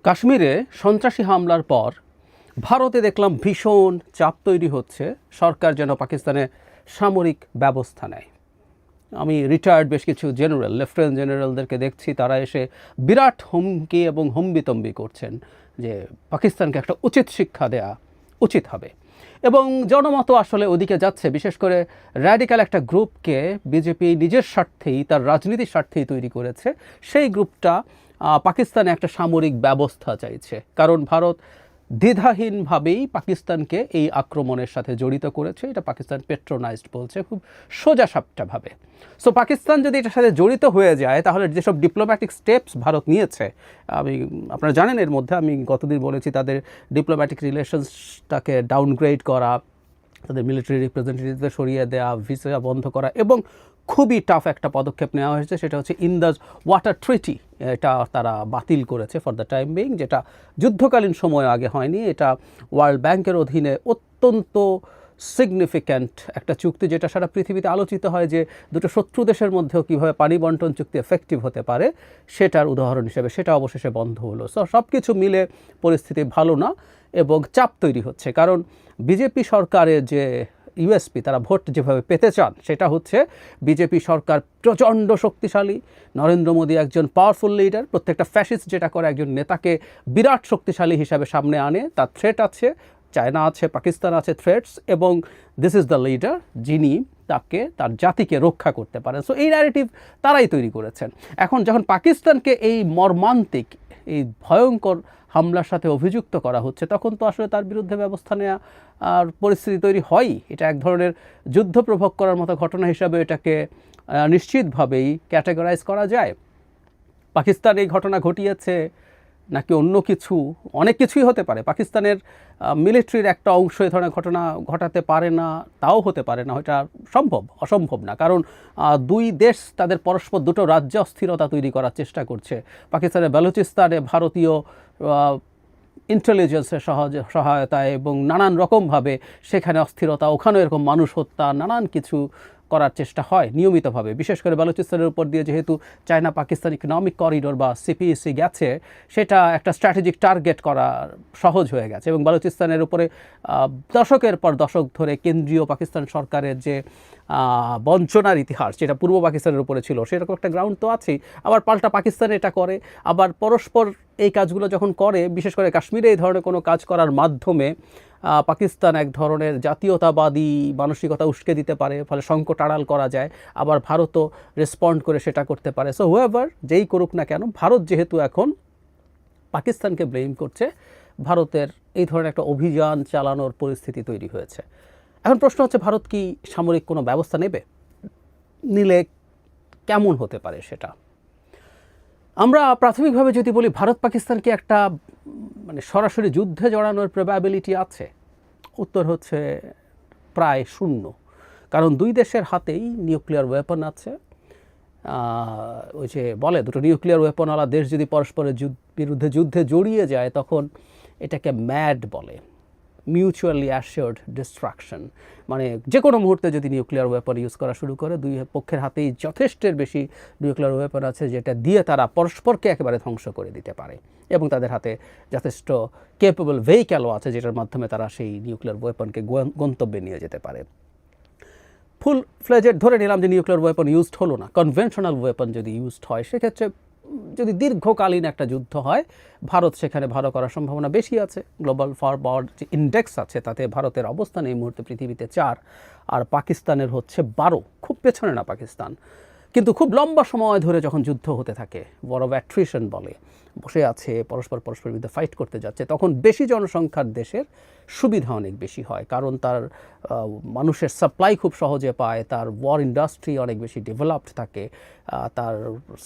কাশ্মীরে সন্ত্রাসী হামলার পর ভারতে দেখলাম ভীষণ চাপ তৈরি হচ্ছে, সরকার যেন পাকিস্তানে সামরিক ব্যবস্থা নেয়। আমি রিটায়ার্ড বেশ কিছু জেনারেল, লেফটেন্যান্ট জেনারেলদেরকে দেখছি, তারা এসে বিরাট হুমকি এবং হম্বিতম্বি করছেন যে পাকিস্তানকে একটা উচিত শিক্ষা দেয়া উচিত হবে। এবং জনমত আসলে ওদিকে যাচ্ছে, বিশেষ করে র্যাডিক্যাল একটা গ্রুপকে বিজেপি নিজের স্বার্থেই, তার রাজনীতির স্বার্থেই তৈরি করেছে। সেই গ্রুপটা পাকিস্তানে একটা সামরিক ব্যবস্থা চাইছে, কারণ ভারত দ্বিধাহীনভাবেই পাকিস্তানকে এই আক্রমণের সাথে জড়িত করেছে। এটা পাকিস্তান পেট্রোনাইজড বলছে খুব সোজাসাপটাভাবে। সো পাকিস্তান যদি এটার সাথে জড়িত হয়ে যায়, তাহলে যেসব ডিপ্লোম্যাটিক স্টেপস ভারত নিয়েছে, আপনারা জানেন এর মধ্যে আমি গতদিন বলেছি তাদের ডিপ্লোম্যাটিক রিলেশনসটাকে ডাউনগ্রেড করা, তাদের মিলিটারি রিপ্রেজেন্টেটিভদের সরিয়ে দেওয়া, ভিসা বন্ধ করা, এবং খুবই টাফ একটা পদক্ষেপ নেওয়া হয়েছে, সেটা হচ্ছে ইন্দাস ওয়াটার ট্রিটি। এটা তারা বাতিল করেছে ফর দ্য টাইম বিং, যেটা যুদ্ধকালীন সময় আগে হয়নি। এটা ওয়ার্ল্ড ব্যাংকের অধীনে অত্যন্ত সিগনিফিক্যান্ট একটা চুক্তি, যেটা সারা পৃথিবীতে আলোচিত হয় যে দুটো শত্রু দেশের মধ্যেও কীভাবে পানি বন্টন চুক্তি এফেক্টিভ হতে পারে, সেটার উদাহরণ হিসেবে সেটা অবশেষে বন্ধ হলো। সব কিছু মিলে পরিস্থিতি ভালো না এবং চাপ তৈরি হচ্ছে, কারণ বিজেপি সরকারের যে ইউএসপি, তারা ভোট যেভাবে পেতে চান সেটা হচ্ছে বিজেপি সরকার প্রচণ্ড শক্তিশালী, নরেন্দ্র মোদী একজন পাওয়ারফুল লিডার, প্রত্যেকটা ফ্যাসিস্ট যেটা করে একজন নেতাকে বিরাট শক্তিশালী হিসাবে সামনে আনে, তার থ্রেট আছে, চায়না আছে, পাকিস্তান আছে থ্রেটস, এবং দিস ইজ দ্য লিডার যিনি তাকে, তার জাতিকে রক্ষা করতে পারেন। সো এই ন্যারেটিভ তারাই তৈরি করেছেন। এখন যখন পাকিস্তানকে এই মর্মান্তিক, এই ভয়ঙ্কর হামলার সাথে অভিযুক্ত করা হচ্ছে, তখন তো আসলে তার বিরুদ্ধে ব্যবস্থা নেওয়া আর পরিস্থিতি তৈরি হয়ই। এটা এক ধরনের যুদ্ধ প্রভোগ করার মতো ঘটনা হিসাবে এটাকে নিশ্চিতভাবেই ক্যাটেগরাইজ করা যায়। পাকিস্তান এই ঘটনা ঘটিয়েছে নাকি অন্য কিছু, অনেক কিছুই হতে পারে। পাকিস্তানের মিলিটারির একটা অংশ এ ধরনের ঘটনা ঘটাতে পারে না, তাও হতে পারে না, এটা অসম্ভব না, কারণ দুই দেশ তাদের পরস্পর দুটো রাজ্যে অস্থিরতা তৈরি করার চেষ্টা করছে। পাকিস্তানের বেলুচিস্তানে ভারতীয় ইন্টেলিজেন্সের সহায়তায় এবং নানান রকমভাবে সেখানে অস্থিরতা, ওখানেও এরকম মানুষ হত্যা, নানান কিছু করার চেষ্টা হয় নিয়মিতভাবে। বিশেষ করে বালুচিস্তানের উপর দিয়ে যেহেতু চায়না পাকিস্তান ইকোনমিক করিডোর বা সিপিইসি গেছে, সেটা একটা স্ট্র্যাটেজিক টার্গেট করা সহজ হয়ে গেছে। এবং বালুচিস্তানের উপরে দশকের পর দশক ধরে কেন্দ্রীয় পাকিস্তান সরকারের যে বঞ্চনার ইতিহাস, যেটা পূর্ব পাকিস্তানের উপরে ছিল, সেরকম একটা গ্রাউন্ড তো আছেই। আবার পাল্টা পাকিস্তান এটা করে, আবার পরস্পর এই কাজগুলো যখন করে, বিশেষ করে কাশ্মীরে এই ধরনের কোনো কাজ করার মাধ্যমে পাকিস্তান এক ধরনের জাতীয়তাবাদী মানসিকতা উস্কে দিতে পারে, ফলে সংকট আড়াল করা যায়। আবার ভারতও রেসপন্ড করে সেটা করতে পারে। সো হুয়েভার যেই করুক না কেন, ভারত যেহেতু এখন পাকিস্তানকে ব্লেম করছে, ভারতের এই ধরনের একটা অভিযান চালানোর পরিস্থিতি তৈরি হয়েছে। এখন প্রশ্ন হচ্ছে, ভারত কি সামরিক কোনো ব্যবস্থা নেবে? নিলে কেমন হতে পারে সেটা? আমরা প্রাথমিকভাবে যদি বলি, ভারত পাকিস্তানকে একটা সরাসরি যুদ্ধে জড়ানোর প্রবাবিলিটি আছে, উত্তর হচ্ছে প্রায় শূন্য। কারণ দুই দেশের হাতেই নিউক্লিয়ার ওয়েপন আছে। ওই যে বলে, দুটো নিউক্লিয়ার ওয়েপনওয়ালা দেশ যদি পরস্পরের বিরুদ্ধে যুদ্ধে জড়িয়ে যায়, তখন এটাকে ম্যাড বলে, মিউচুয়ালি অ্যাসিওর্ড ডিস্ট্রাকশন। যে কোনো মুহূর্তে যদি নিউক্লিয়ার ওয়েপন ইউজ করা শুরু করে, দুই পক্ষের হাতেই যথেষ্টের বেশি নিউক্লিয়ার ওয়েপন আছে, যেটা দিয়ে তারা পরস্পরকে একেবারে ধ্বংস করে দিতে পারে। এবং তাদের হাতে যথেষ্ট কেপেবল ভেহিক্যালও আছে, যেটার মাধ্যমে তারা সেই নিউক্লিয়ার ওয়েপনকে গন্তব্যে নিয়ে যেতে পারে। ফুল ফ্লেজেড ধরে নিলাম যে নিউক্লিয়ার ওয়েপন ইউজড হলো না, কনভেনশনাল ওয়েপন যদি ইউজড হয়, সেক্ষেত্রে যদি দীর্ঘকালীন একটা যুদ্ধ হয়, ভারত সেখানে ভালো করার সম্ভাবনা বেশি আছে। গ্লোবাল ফরওয়ার্ড যে ইন্ডেক্স আছে, তাতে ভারতের অবস্থান এই মুহূর্তে পৃথিবীতে 4, আর পাকিস্তানের হচ্ছে 12। খুব পেছনে না পাকিস্তান, কিন্তু খুব লম্বা সময় ধরে যখন যুদ্ধ হতে থাকে, ওয়ার অফ অ্যাট্রিশন বলে, বসে আছে পরস্পর বিরুদ্ধে ফাইট করতে যাচ্ছে, তখন বেশি জনসংখ্যার দেশের সুবিধা অনেক বেশি হয়, কারণ তার মানুষের সাপ্লাই খুব সহজে পায়, তার ওয়ার ইন্ডাস্ট্রি অনেক বেশি ডেভেলপড থাকে, তার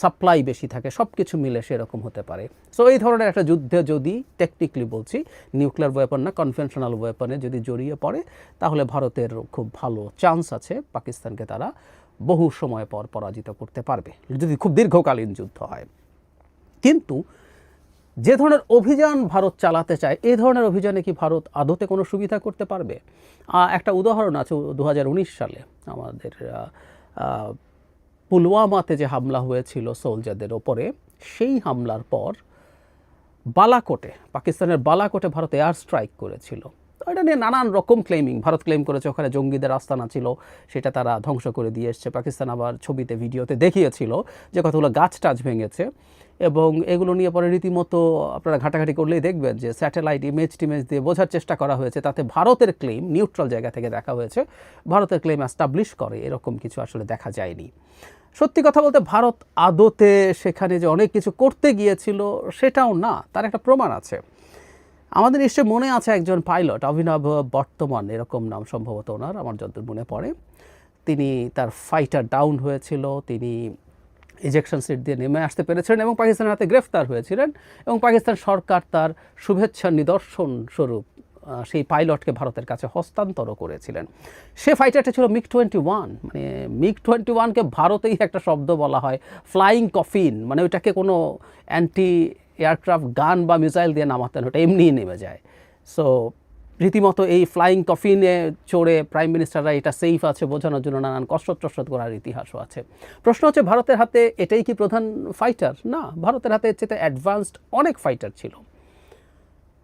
সাপ্লাই বেশি থাকে, সব কিছু মিলে সেরকম হতে পারে। সো এই ধরনের একটা যুদ্ধে যদি, টেকনিক্যালি বলছি, নিউক্লিয়ার ওয়েপন না কনভেনশনাল ওয়েপনে যদি জড়িয়ে পড়ে, তাহলে ভারতের খুব ভালো চান্স আছে পাকিস্তানকে তারা বহু সময় পর পরাজিত করতে পারবে, যদি খুব দীর্ঘকালীন যুদ্ধ হয়। কিন্তু যে ধরনের অভিযান ভারত চালাতে চায়, এই ধরনের অভিযানে কি ভারত আদতে কোনো সুবিধা করতে পারবে? একটা উদাহরণ আছে, 2019 সালে আমাদের পুলওয়ামাতে যে হামলা হয়েছিল সোলজারদের ওপরে, সেই হামলার পর বালাকোটে, পাকিস্তানের বালাকোটে ভারত এয়ার স্ট্রাইক করেছিল। তো এটা নিয়ে নানান রকম ক্লেমিং, ভারত ক্লেম করেছে ওখানে জঙ্গিদের আস্তানা ছিল, সেটা তারা ধ্বংস করে দিয়ে এসছে। পাকিস্তান আবার ছবিতে ভিডিওতে দেখিয়েছিল যে কতগুলো গাছ টাছ ভেঙেছে, এবং এগুলো নিয়ে পরে রীতিমতো আপনারা ঘাটাঘাটি করলেই দেখবেন যে স্যাটেলাইট ইমেজ টিমেজ দিয়ে বোঝার চেষ্টা করা হয়েছে, তাতে ভারতের ক্লেম নিউট্রাল জায়গা থেকে দেখা হয়েছে, ভারতের ক্লেম অ্যাস্টাবলিশ করে এরকম কিছু আসলে দেখা যায়নি। সত্যি কথা বলতে ভারত আদতে সেখানে যে অনেক কিছু করতে গিয়েছিল সেটাও না, তার একটা প্রমাণ আছে। আমাদের নিশ্চয় মনে আছে একজন পাইলট, অভিনব বর্তমান এরকম নাম সম্ভবত ওনার, আমার যতদূর মনে পড়ে, তিনি তার ফাইটার ডাউন হয়েছিল, তিনি ইজেকশন সিট দিয়ে নেমে আসতে পেরেছিলেন এবং পাকিস্তানের হাতে গ্রেফতার হয়েছিলেন, এবং পাকিস্তান সরকার তার শুভেচ্ছা নিদর্শন স্বরূপ সেই পাইলটকে ভারতের কাছে হস্তান্তর করেছিলেন। সে ফাইটারটা ছিল MiG-21। মানে MiG-21কে ভারতেই একটা শব্দ বলা হয় ফ্লাইং কফিন, মানে ওইটাকে কোনো অ্যান্টি এয়ারক্রাফট গান বা মিসাইল দিয়ে নামাতেন, ওটা এমনিই নেমে যায়। সো রীতিমতো এই ফ্লাইং কফিনে চড়ে প্রাইম মিনিস্টাররা এটা সেফ আছে বোঝানোর জন্য নানান কসরত টসরত করার ইতিহাসও আছে। প্রশ্ন হচ্ছে ভারতের হাতে এটাই কি প্রধান ফাইটার? না, ভারতের হাতে এর চেয়ে অ্যাডভান্সড অনেক ফাইটার ছিল।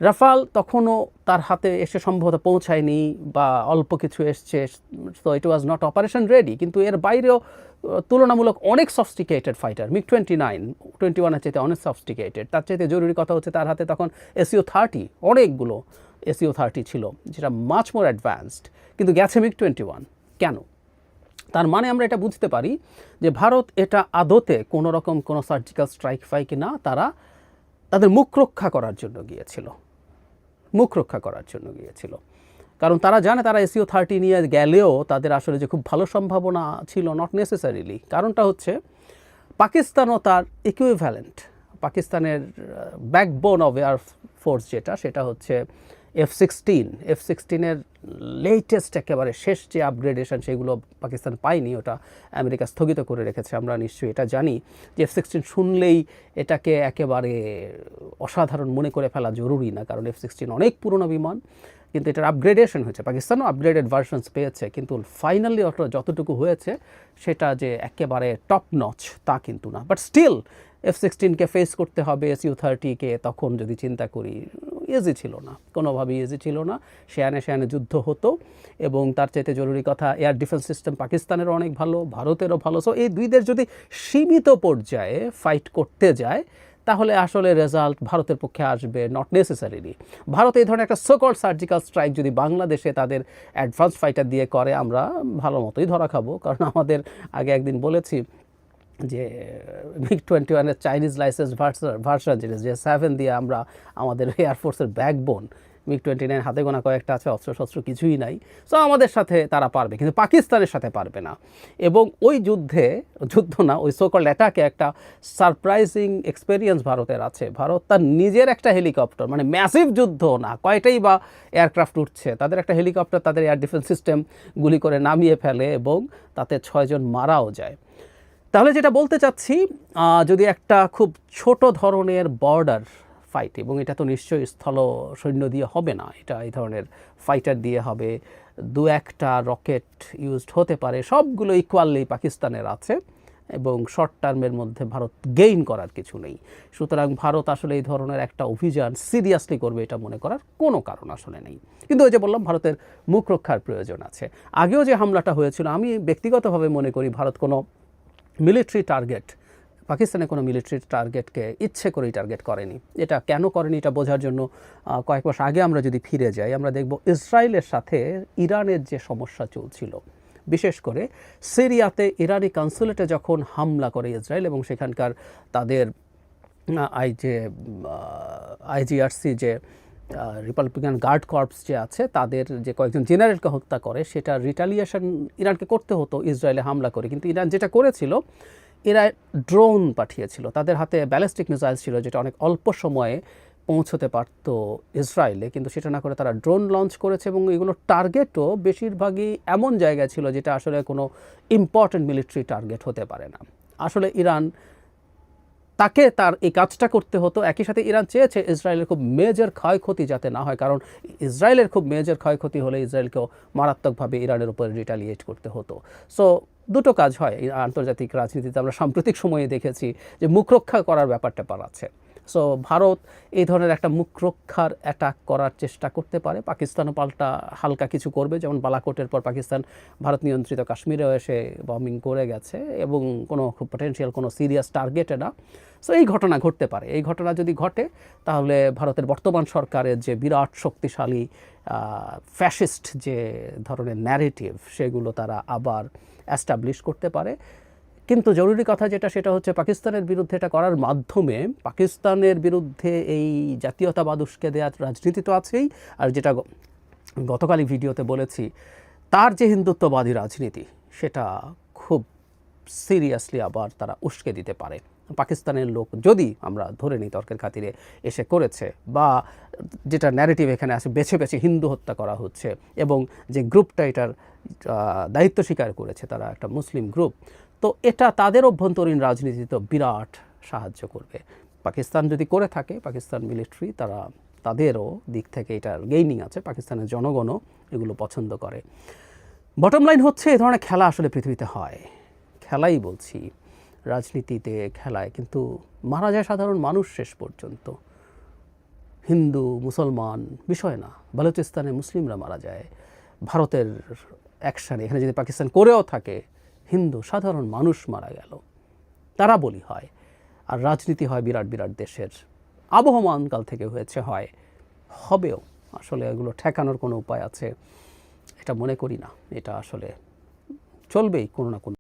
রাফাল তখনও তার হাতে এসে সম্ভবত পৌঁছায়নি বা অল্প কিছু এসছে, তো ইট ওয়াজ নট অপারেশন রেডি। কিন্তু এর বাইরেও তুলনামূলক অনেক সফিস্টিকেটেড ফাইটার, MiG-21 এর চাইতে অনেক সফিস্টিকেটেড। তার চাইতে জরুরি কথা হচ্ছে তার হাতে তখন SU-30, অনেকগুলো SU-30 ছিল, যেটা মাচ মোর অ্যাডভান্সড, কিন্তু গেছে MiG-21 কেন? তার মানে আমরা এটা বুঝতে পারি যে ভারত এটা আদতে কোনো রকম কোনো সার্জিক্যাল স্ট্রাইক ফাইক না, তারা তাদের মুখ রক্ষা করার জন্য গিয়েছিল, মুখ রক্ষা করার জন্য গিয়েছিল। কারণ তারা জানে তারা SU-30 নিয়ে গেলেও তাদের আসলে যে খুব ভালো সম্ভাবনা ছিল নট নেসেসারিলি। কারণটা হচ্ছে পাকিস্তানও তার ইকুইভ্যালেন্ট, পাকিস্তানের ব্যাকবোন অফ এয়ার ফোর্স যেটা, সেটা হচ্ছে F-16 লেটেস্ট একেবারে শেষ যে আপগ্রেডেশন সেগুলো পাকিস্তান পায়নি, ওটা আমেরিকা স্থগিত করে রেখেছে। আমরা নিশ্চয়ই এটা জানি যে F-16 শুনলেই এটাকে একেবারে অসাধারণ মনে করে ফেলা জরুরি না, কারণ F-16 অনেক পুরনো বিমান, কিন্তু এটার আপগ্রেডেশন হয়েছে, পাকিস্তানও আপগ্রেডেড ভার্সনস পেয়েছে, কিন্তু ফাইনালি ওটা যতটুকু হয়েছে সেটা যে একেবারে টপ নচ তা কিন্তু না। বাট স্টিল F-16কে ফেস করতে হবে SU-30কে, তখন যদি চিন্তা করি ইজি ছিল না, কোনোভাবেই ইজি ছিল না। সেয়ানে যুদ্ধ হতো, এবং তার চাইতে জরুরি কথা এয়ার ডিফেন্স সিস্টেম পাকিস্তানেরও অনেক ভালো, ভারতেরও ভালো। সো এই দুই দেশ যদি সীমিত পর্যায়ে ফাইট করতে যায় তাহলে আসলে রেজাল্ট ভারতের পক্ষে আসবে, নট নেসেসারিলি। ভারত এই ধরনের একটা সোকল্ড সার্জিক্যাল স্ট্রাইক যদি বাংলাদেশে তাদের অ্যাডভান্স ফাইটার দিয়ে করে, আমরা ভালো মতোই ধরা খাবো। কারণ আমাদের আগে একদিন বলেছি যে MiG-21 এর চাইনিজ লাইসেন্স ভার্সন যেটা J-7 দিয়ে আমরা আমাদের এয়ারফোর্সের ব্যাকবোন, MiG-29 হাতে গোনা কয়েকটা আছে, অস্ত্রশস্ত্র কিছুই নাই। সো আমাদের সাথে তারা পারবে, কিন্তু পাকিস্তানের সাথে পারবে না। এবং ওই ওই সোকল্ড অ্যাটাকে একটা সারপ্রাইজিং এক্সপেরিয়েন্স ভারতের আছে। ভারত তার নিজের একটা হেলিকপ্টার, মানে ম্যাসিভ যুদ্ধ না, কয়টাই বা এয়ারক্রাফট উঠছে, তাদের একটা হেলিকপ্টার তাদের এয়ার ডিফেন্স সিস্টেম গুলি করে নামিয়ে ফেলে, এবং তাতে 6 জন মারাও যায়। তাহলে যেটা বলতে চাচ্ছি, যদি একটা খুব ছোট ধরনের বর্ডার ফাইট, এবং এটা তো নিশ্চয়ই স্থল সৈন্য দিয়ে হবে না, এটা এই ধরনের ফাইটার দিয়ে হবে, 2-1টা রকেট ইউজড হতে পারে, সবগুলো ইকুয়ালি পাকিস্তানের আছে, এবং শর্ট টার্মের মধ্যে ভারত গেইন করার কিছু নেই। সুতরাং ভারত আসলে এই ধরনের একটা অভিযান সিরিয়াসলি করবে এটা মনে করার কোনো কারণ আসলে নেই। কিন্তু ওই যে বললাম, ভারতের মুখ রক্ষার প্রয়োজন আছে। আগেও যে হামলাটা হয়েছিল, আমি ব্যক্তিগতভাবে মনে করি ভারত কোনো মিলিটারি টার্গেট, পাকিস্তানে কোনো মিলিটারি টার্গেটকে ইচ্ছে করেই টার্গেট করেনি। এটা কেন করেনি এটা বোঝার জন্য কয়েক মাস আগে আমরা যদি ফিরে যাই, আমরা দেখব ইসরায়েলের সাথে ইরানের যে সমস্যা চলছিল, বিশেষ করে সিরিয়াতে ইরানি কনসুলেটে যখন হামলা করে ইসরায়েল, এবং সেখানকার তাদের IGRC যে রিপাবলিকান গার্ড কর্পস যে আছে, তাদের যে কয়েকজন জেনারেলকে হত্যা করে, সেটা রিটালিয়েশন ইরানকে করতে হতো ইসরায়েলে হামলা করে। কিন্তু ইরান যেটা করেছিল, এরা ড্রোন পাঠিয়েছিল, তাদের হাতে ব্যালিস্টিক মিসাইল ছিল, যেটা অনেক অল্প সময়ে পৌঁছতে পারত ইসরায়েলে, কিন্তু সেটা না করে তারা ড্রোন লঞ্চ করেছে, এবং এগুলো টার্গেটও বেশিরভাগই এমন জায়গায় ছিল যেটা আসলে কোনো ইম্পর্টেন্ট মিলিটারি টার্গেট হতে পারে না। আসলে ইরান তাকে তার এই কাজটা করতে হতো। একই সাথে ইরান চেয়েছে ইসরায়েলের খুব মেজর ক্ষয়ক্ষতি যাতে না হয়, কারণ ইসরায়েলের খুব মেজর ক্ষয়ক্ষতি হলে ইসরায়েলকেও মারাত্মকভাবে ইরানের উপর রিটালিয়েট করতে হতো। সো দুটো কাজ হয় আন্তর্জাতিক রাজনীতিতে, আমরা সাম্প্রতিক সময়ে দেখেছি যে মুখ রক্ষা করার ব্যাপারটা পালাচ্ছে। সো ভারত এই ধরনের একটা মুখ রক্ষার অ্যাটাক করার চেষ্টা করতে পারে। পাকিস্তানও পাল্টা হালকা কিছু করবে, যেমন বালাকোটের পর পাকিস্তান ভারত নিয়ন্ত্রিত কাশ্মীরেও এসে বম্বিং করে গেছে এবং কোনো খুব পটেনশিয়াল কোনো সিরিয়াস টার্গেটে না। সো এই ঘটনা ঘটতে পারে। এই ঘটনা যদি ঘটে তাহলে ভারতের বর্তমান সরকারের যে বিরাট শক্তিশালী ফ্যাসিস্ট যে ধরনের ন্যারেটিভ সেগুলো তারা আবার অ্যাস্টাবলিশ করতে পারে। কিন্তু জরুরি কথা যেটা সেটা হচ্ছে পাকিস্তানের বিরুদ্ধে এটা করার মাধ্যমে পাকিস্তানের বিরুদ্ধে এই জাতীয়তাবাদ উস্কে দেওয়ার রাজনীতি তো আছেই, আর যেটা গতকালই ভিডিওতে বলেছি তার যে হিন্দুত্ববাদী রাজনীতি সেটা খুব সিরিয়াসলি আবার তারা উস্কে দিতে পারে। পাকিস্তানের লোক যদি আমরা ধরে নিই তর্কের খাতিরে এসে করেছে, বা যেটা ন্যারেটিভ এখানে আছে বেছে বেছে হিন্দু হত্যা করা হচ্ছে এবং যে গ্রুপটা এটার দায়িত্ব স্বীকার করেছে তারা একটা মুসলিম গ্রুপ, তো এটা তাদের অভ্যন্তরীণ রাজনীতিতে বিরাট সাহায্য করবে। পাকিস্তান যদি করে থাকে, পাকিস্তান মিলিটারি তারা তাদেরও দিক থেকে এটার গেইনিং আছে, পাকিস্তানের জনগণও এগুলো পছন্দ করে। বটম লাইন হচ্ছে এ ধরনের খেলা আসলে পৃথিবীতে হয়, খেলাই বলছি, রাজনীতিতে খেলায় কিন্তু মারা যায় সাধারণ মানুষ শেষ পর্যন্ত। হিন্দু মুসলমান বিষয় না, বালুচিস্তানে মুসলিমরা মারা যায় ভারতের অ্যাকশানে। এখানে যদি পাকিস্তান করেও থাকে হিন্দু সাধারণ মানুষ মারা গেল, তারা বলি হয়। আর রাজনীতি হয় বিরাট বিরাট দেশের, আবহমানকাল থেকে হয়েছে, হয়, হবেও। আসলে এগুলো ঠেকানোর কোনো উপায় আছে এটা মনে করি না। এটা আসলে চলবেই কোনো না কোনো